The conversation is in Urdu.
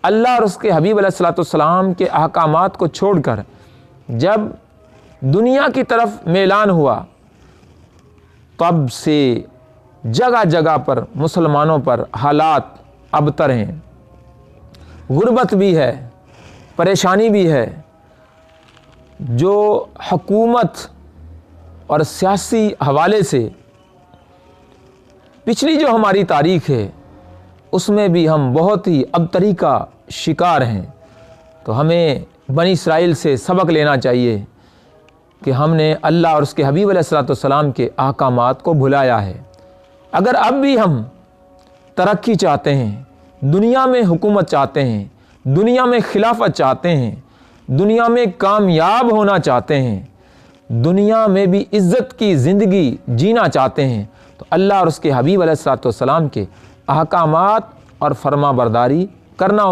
اللہ اور اس کے حبیب علیہ الصلوۃ والسلام کے احکامات کو چھوڑ کر جب دنیا کی طرف میلان ہوا، تب سے جگہ جگہ پر مسلمانوں پر حالات ابتر ہیں، غربت بھی ہے، پریشانی بھی ہے۔ جو حکومت اور سیاسی حوالے سے پچھلی جو ہماری تاریخ ہے اس میں بھی ہم بہت ہی ابتری کا شکار ہیں، تو ہمیں بنی اسرائیل سے سبق لینا چاہیے کہ ہم نے اللہ اور اس کے حبیب علیہ الصلوۃ والسلام کے احکامات کو بھلایا ہے۔ اگر اب بھی ہم ترقی چاہتے ہیں، دنیا میں حکومت چاہتے ہیں، دنیا میں خلافت چاہتے ہیں، دنیا میں کامیاب ہونا چاہتے ہیں، دنیا میں بھی عزت کی زندگی جینا چاہتے ہیں، تو اللہ اور اس کے حبیب علیہ الصلوۃ والسلام کے احکامات اور فرما برداری کرنا